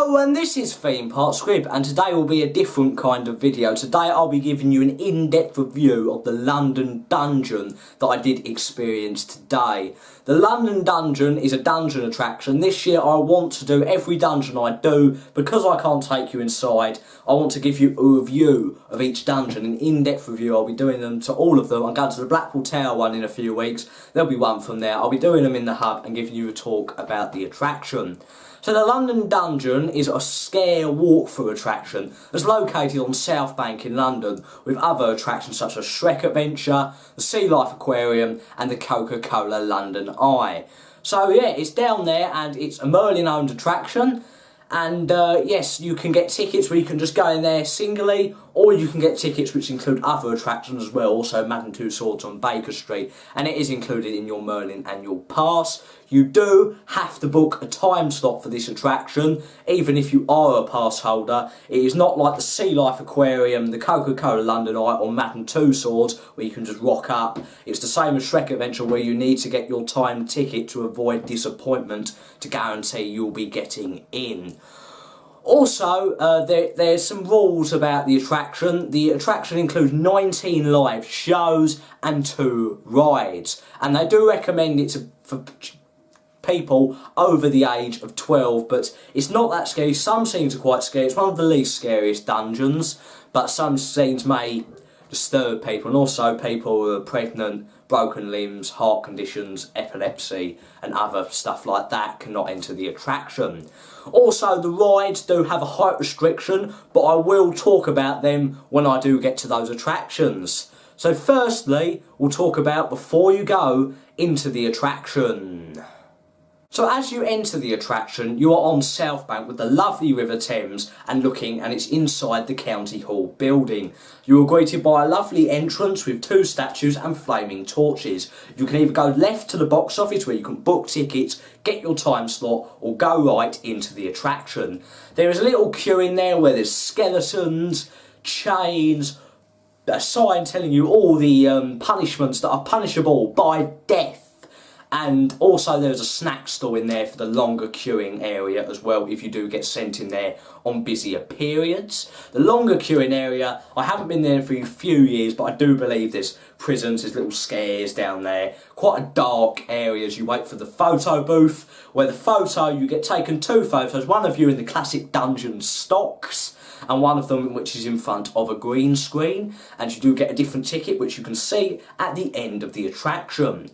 Hello, and this is Theme Park Scrib, and today will be a different kind of video. Today I'll be giving you an in-depth review of the London Dungeon that I did experience today. The London Dungeon is a dungeon attraction. This year I want to do every dungeon I do. Because I can't take you inside, I want to give you a review of each dungeon, an in-depth review. I'll be doing them to all of them. I'm going to the Blackpool Tower one in a few weeks. There'll be one from there. I'll be doing them in the hub and giving you a talk about the attraction. So the London Dungeon is a scare walkthrough attraction that's located on South Bank in London, with other attractions such as Shrek Adventure, the Sea Life Aquarium and the Coca-Cola London Eye. So yeah, it's down there and it's a Merlin owned attraction. And yes, you can get tickets where you can just go in there singly, or you can get tickets which include other attractions as well, also Madame Tussauds on Baker Street, and it is included in your Merlin annual pass. You do have to book a time slot for this attraction, even if you are a pass holder. It is not like the Sea Life Aquarium, the Coca-Cola London Eye or Madame Tussauds where you can just rock up. It's the same as Shrek Adventure where you need to get your timed ticket to avoid disappointment to guarantee you'll be getting in. Also, there's some rules about the attraction. The attraction includes 19 live shows and 2 rides. And they do recommend it for people over the age of 12, but it's not that scary. Some scenes are quite scary. It's one of the least scariest dungeons, but some scenes may disturb people, and also people who are pregnant, broken limbs, heart conditions, epilepsy and other stuff like that cannot enter the attraction. Also, the rides do have a height restriction, but I will talk about them when I do get to those attractions. So firstly, we'll talk about before you go into the attraction. So as you enter the attraction, you are on South Bank with the lovely River Thames and it's inside the County Hall building. You are greeted by a lovely entrance with 2 statues and flaming torches. You can either go left to the box office where you can book tickets, get your time slot, or go right into the attraction. There is a little queue in there where there's skeletons, chains, a sign telling you all the punishments that are punishable by death. And also there's a snack store in there for the longer queuing area as well if you do get sent in there on busier periods. The longer queuing area, I haven't been there for a few years, but I do believe there's prisons, there's little scares down there. Quite a dark area as you wait for the photo booth, where the photo, you get taken 2 photos, one of you in the classic dungeon stocks, and one of them which is in front of a green screen, and you do get a different ticket which you can see at the end of the attraction.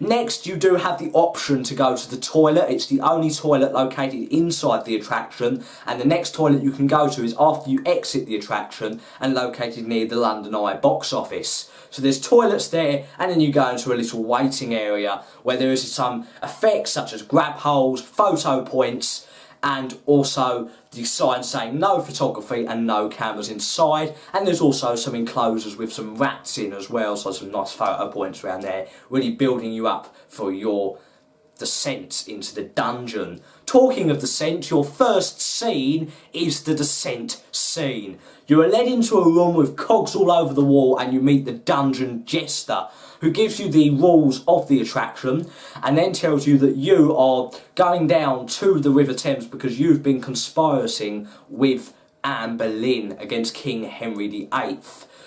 Next, you do have the option to go to the toilet. It's the only toilet located inside the attraction, and the next toilet you can go to is after you exit the attraction and located near the London Eye box office. So there's toilets there, and then you go into a little waiting area where there is some effects such as grab holes, photo points, and also the sign saying no photography and no cameras inside. And there's also some enclosures with some rats in as well, so some nice photo points around there, really building you up for your descent into the dungeon. Talking of descent, your first scene is the descent scene. You are led into a room with cogs all over the wall, and you meet the dungeon jester, who gives you the rules of the attraction and then tells you that you are going down to the River Thames because you've been conspiring with Anne Boleyn against King Henry VIII.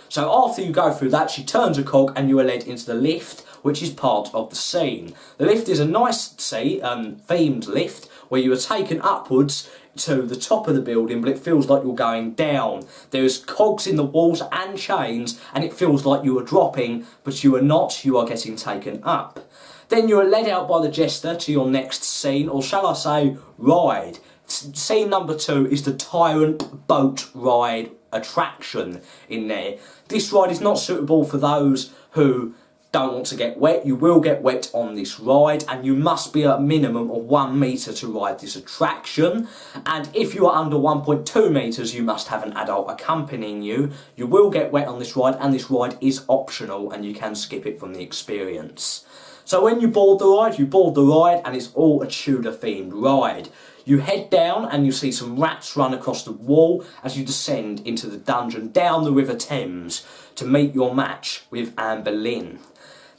So after you go through that, she turns a cog and you are led into the lift, which is part of the scene. The lift is a nice themed lift where you are taken upwards to the top of the building, but it feels like you're going down. There's cogs in the walls and chains, and it feels like you are dropping, but you are not, you are getting taken up. Then you are led out by the jester to your next scene, or shall I say, ride. Scene number 2 is the Tyrant boat ride attraction in there. This ride is not suitable for those who don't want to get wet. You will get wet on this ride, and you must be at a minimum of 1 metre to ride this attraction, and if you are under 1.2 metres you must have an adult accompanying you. You will get wet on this ride, and this ride is optional and you can skip it from the experience. So when you board the ride and it's all a Tudor themed ride. You head down and you see some rats run across the wall as you descend into the dungeon down the River Thames to meet your match with Anne Boleyn.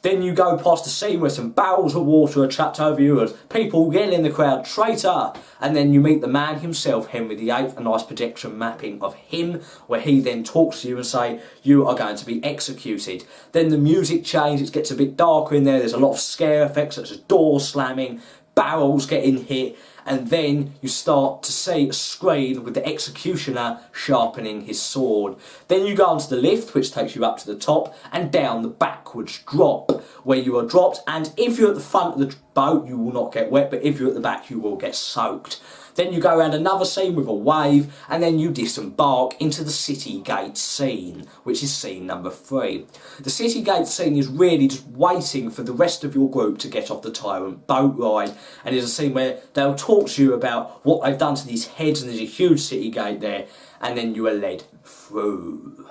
Then you go past the scene where some barrels of water are trapped over you as people yell in the crowd, "Traitor!" And then you meet the man himself, Henry VIII, a nice projection mapping of him, where he then talks to you and say, "You are going to be executed." Then the music changes, it gets a bit darker in there, there's a lot of scare effects such as doors slamming, barrels getting hit, and then you start to see a screen with the executioner sharpening his sword. Then you go onto the lift, which takes you up to the top and down the backwards drop, where you are dropped, and if you're at the front of the boat you will not get wet, but if you're at the back you will get soaked. Then you go around another scene with a wave, and then you disembark into the city gate scene, which is scene number 3. The city gate scene is really just waiting for the rest of your group to get off the Tyrant boat ride, and it's a scene where they'll talk to you about what they've done to these heads, and there's a huge city gate there, and then you are led through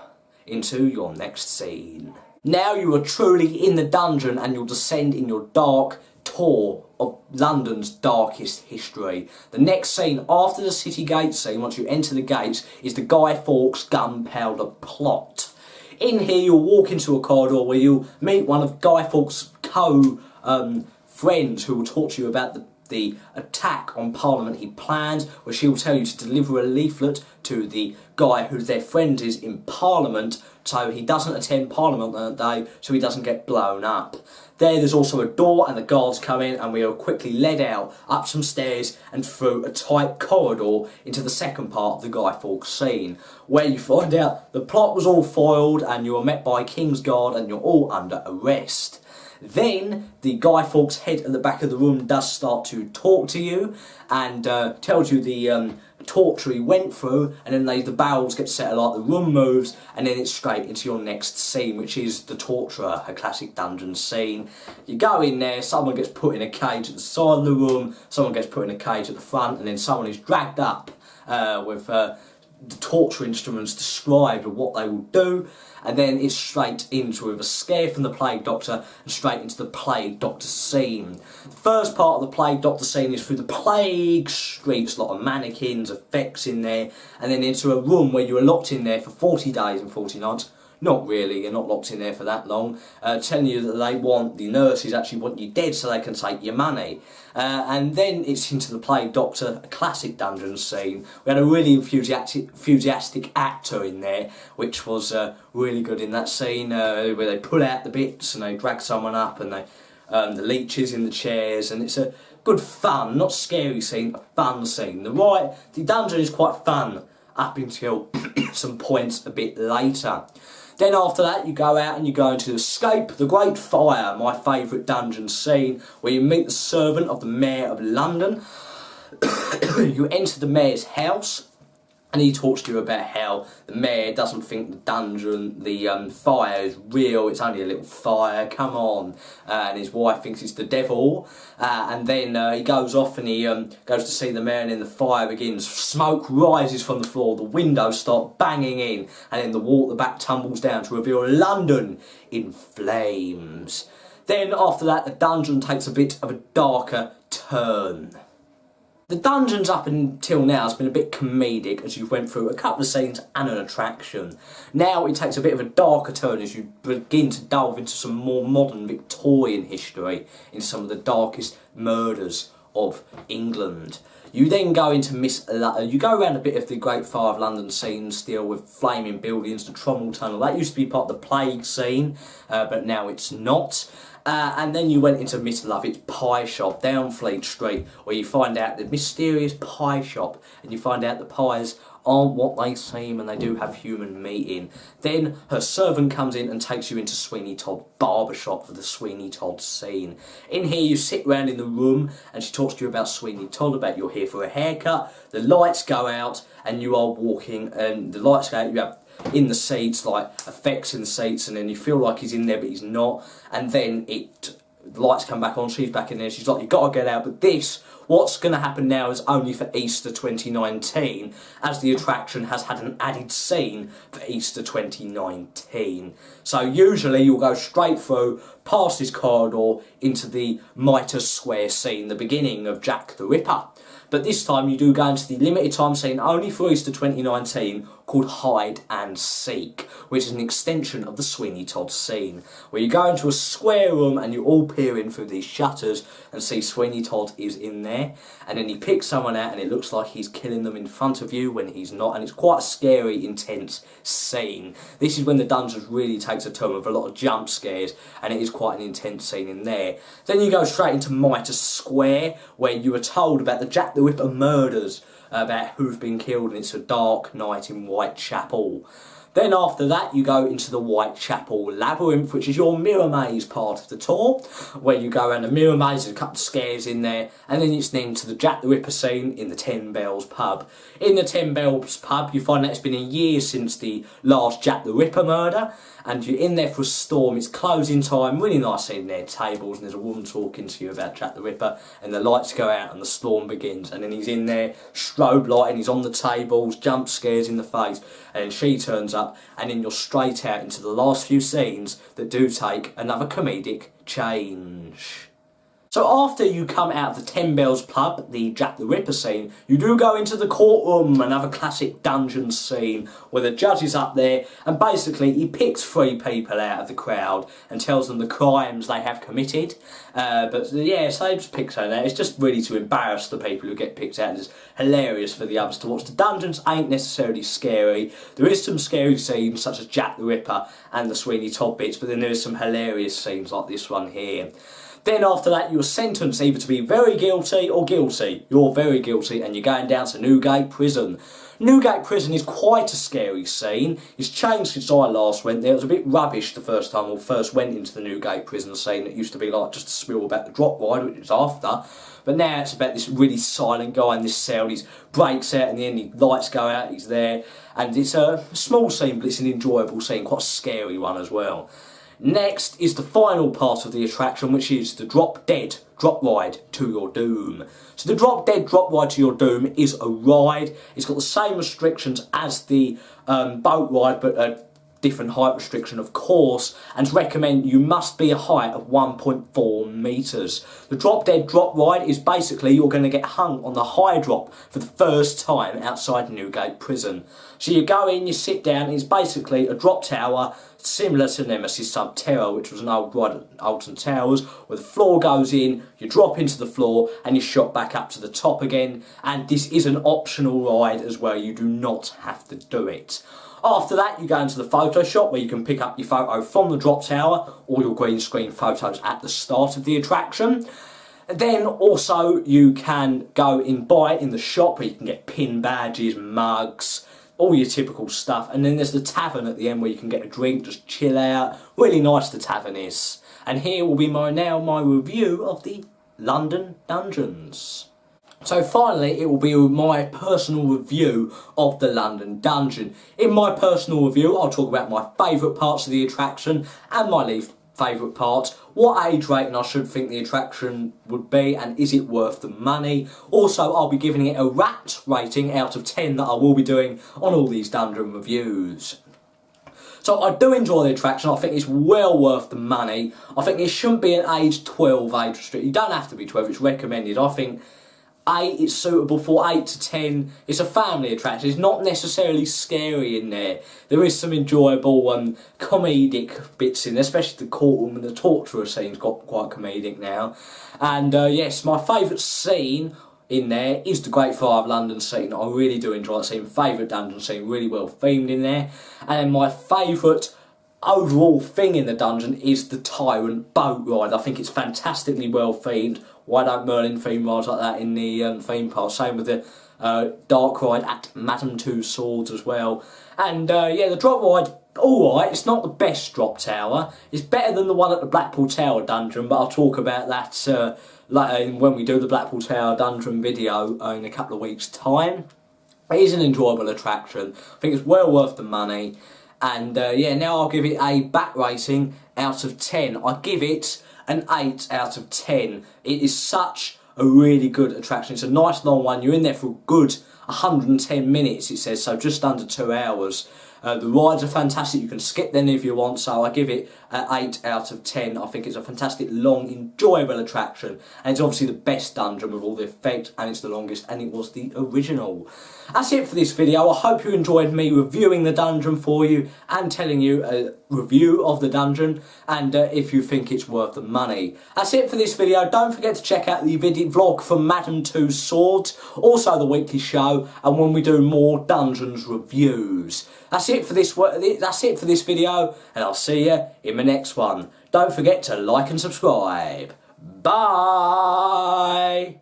into your next scene. Now you are truly in the dungeon, and you'll descend in your dark tour of London's darkest history. The next scene after the city gate scene, once you enter the gates, is the Guy Fawkes Gunpowder plot. In here you'll walk into a corridor where you'll meet one of Guy Fawkes' friends who will talk to you about the attack on Parliament he planned, where she will tell you to deliver a leaflet to the guy who their friend is in Parliament, so he doesn't attend Parliament that day, so he doesn't get blown up. There's also a door, and the guards come in, and we are quickly led out, up some stairs and through a tight corridor into the second part of the Guy Fawkes scene, where you find out the plot was all foiled and you are met by King's Guard and you're all under arrest. Then the Guy Fawkes head at the back of the room does start to talk to you and tells you the torture he went through, and then the barrels get set alight, the room moves, and then it's straight into your next scene, which is the torturer, a classic dungeon scene. You go in there, someone gets put in a cage at the side of the room, someone gets put in a cage at the front, and then someone is dragged up with the torture instruments described of what they will do, and then it's straight into with a scare from the Plague Doctor and straight into the Plague Doctor scene. The first part of the Plague Doctor scene is through the plague streets, a lot of mannequins, effects in there, and then into a room where you are locked in there for 40 days and 40 nights. Not really, you're not locked in there for that long, telling you that the nurses actually want you dead so they can take your money. And then it's into the Plague Doctor, a classic dungeon scene. We had a really enthusiastic actor in there, which was really good in that scene, where they pull out the bits and they drag someone up, and the leeches in the chairs, and it's a good fun, not scary scene, a fun scene. The dungeon is quite fun up until some points a bit later. Then after that you go out and you go into Escape the Great Fire, my favourite dungeon scene, where you meet the servant of the Mayor of London. You enter the Mayor's house, and he talks to you about how the Mayor doesn't think the dungeon, the fire is real, it's only a little fire, come on. And his wife thinks it's the devil. And then he goes off and he goes to see the Mayor, and then the fire begins. Smoke rises from the floor, the windows start banging in, and then the wall at the back tumbles down to reveal London in flames. Then after that the dungeon takes a bit of a darker turn. The dungeons up until now has been a bit comedic as you went through a couple of scenes and an attraction. Now it takes a bit of a darker turn as you begin to delve into some more modern Victorian history, into some of the darkest murders of England. You then go into you go around a bit of the Great Fire of London scene still, with flaming buildings, the Tromwell Tunnel. That used to be part of the Plague scene, but now it's not. And then you went into Miss Lovett's pie shop down Fleet Street, where you find out the mysterious pie shop, and you find out the pies aren't what they seem and they do have human meat in. Then her servant comes in and takes you into Sweeney Todd's barber shop for the Sweeney Todd scene. In here you sit round in the room and she talks to you about Sweeney Todd, about you're here for a haircut. The lights go out and you are walking, and the lights go out, you have in the seats, like effects in the seats, and then you feel like he's in there but he's not, and then the lights come back on, she's back in there, she's like, you've got to get out. But what's going to happen now is only for Easter 2019, as the attraction has had an added scene for Easter 2019. So usually you'll go straight through, past this corridor, into the Mitre Square scene, the beginning of Jack the Ripper. But this time you do go into the limited time scene only for Easter 2019 called Hide and Seek, which is an extension of the Sweeney Todd scene, where you go into a square room and you all peer in through these shutters and see Sweeney Todd is in there, and then he picks someone out and it looks like he's killing them in front of you when he's not, and it's quite a scary, intense scene. This is when the dungeon really takes a turn with a lot of jump scares, and it is quite an intense scene in there. Then you go straight into Mitre Square, where you are told about the Jack the Ripper murders, about who've been killed, and it's a dark night in Whitechapel. Then after that you go into the Whitechapel Labyrinth, which is your mirror maze part of the tour, where you go around the mirror maze, there's a couple of scares in there, and then it's then to the Jack the Ripper scene in the 10 Bells pub. In the 10 Bells pub you find that it's been a year since the last Jack the Ripper murder, and you're in there for a storm. It's closing time, really nice seeing there, tables, and there's a woman talking to you about Jack the Ripper, and the lights go out and the storm begins, and then he's in there, strobe lighting, he's on the tables, jump scares in the face, and then she turns up, and then you're straight out into the last few scenes that do take another comedic change. So after you come out of the 10 Bells pub, the Jack the Ripper scene, you do go into the courtroom, another classic dungeon scene, where the judge is up there, and basically he picks 3 people out of the crowd and tells them the crimes they have committed. But yeah, so they just pick someone out. It's just really to embarrass the people who get picked out, and it's hilarious for the others to watch. The dungeons ain't necessarily scary. There is some scary scenes, such as Jack the Ripper and the Sweeney Todd bits, but then there is some hilarious scenes like this one here. Then after that you are sentenced either to be very guilty or guilty. You're very guilty and you're going down to Newgate Prison. Newgate Prison is quite a scary scene. It's changed since I last went there. It was a bit rubbish the first time I first went into the Newgate Prison scene. It used to be like just a spiel about the drop ride, which is after. But now it's about this really silent guy in this cell. He breaks out in the end, the lights go out, he's there. And it's a small scene, but it's an enjoyable scene, quite a scary one as well. Next is the final part of the attraction, which is the Drop Dead Drop Ride to Your Doom. So the Drop Dead Drop Ride to Your Doom is a ride. It's got the same restrictions as the boat ride, but a different height restriction, of course, and to recommend you must be a height of 1.4 metres. The Drop Dead Drop Ride is basically you're going to get hung on the high drop for the first time outside Newgate Prison. So you go in, you sit down, and it's basically a drop tower similar to Nemesis Subterra, which was an old ride at Alton Towers, where the floor goes in, you drop into the floor, and you're shot back up to the top again. And this is an optional ride as well, you do not have to do it. After that you go into the photo shop, where you can pick up your photo from the drop tower or your green screen photos at the start of the attraction. Then also you can go and buy in the shop, where you can get pin badges, mugs, all your typical stuff. And then there's the tavern at the end, where you can get a drink, just chill out. Really nice the tavern is. And here will be my review of the London Dungeons. So finally, it will be my personal review of the London Dungeon. In my personal review, I'll talk about my favourite parts of the attraction and my least favourite parts, what age rating I should think the attraction would be, and is it worth the money. Also, I'll be giving it a rat rating out of 10 that I will be doing on all these dungeon reviews. So I do enjoy the attraction. I think it's well worth the money. I think it shouldn't be an age 12 age restrict. You don't have to be 12, it's recommended. I think 8 is suitable for 8 to 10. It's a family attraction. It's not necessarily scary in there. There is some enjoyable comedic bits in there, especially the courtroom and the torturer scene's got quite comedic now. And yes, my favourite scene in there is the Great Fire of London scene. I really do enjoy that scene. Favourite dungeon scene, really well themed in there. And then my favourite overall thing in the dungeon is the Tyrant boat ride. I think it's fantastically well themed. Why don't Merlin theme rides like that in the theme park? Same with the dark ride at Madame Two Swords as well. And yeah, the drop ride, alright, it's not the best drop tower. It's better than the one at the Blackpool Tower dungeon, but I'll talk about that later when we do the Blackpool Tower dungeon video in a couple of weeks' time. It is an enjoyable attraction. I think it's well worth the money. And yeah, now I'll give it a bat rating out of 10. I give it an 8 out of 10. It is such a really good attraction. It's a nice long one. You're in there for a good 110 minutes, it says, so just under 2 hours. The rides are fantastic, you can skip them if you want, so I give it 8 out of 10. I think it's a fantastic, long, enjoyable attraction, and it's obviously the best dungeon with all the effects, and it's the longest, and it was the original. That's it for this video. I hope you enjoyed me reviewing the dungeon for you, and telling you a review of the dungeon, and if you think it's worth the money. That's it for this video. Don't forget to check out the vlog for Madam 2's Swords, also the weekly show, and when we do more dungeons reviews. That's it for this video, and I'll see you in the next one. Don't forget to like and subscribe. Bye!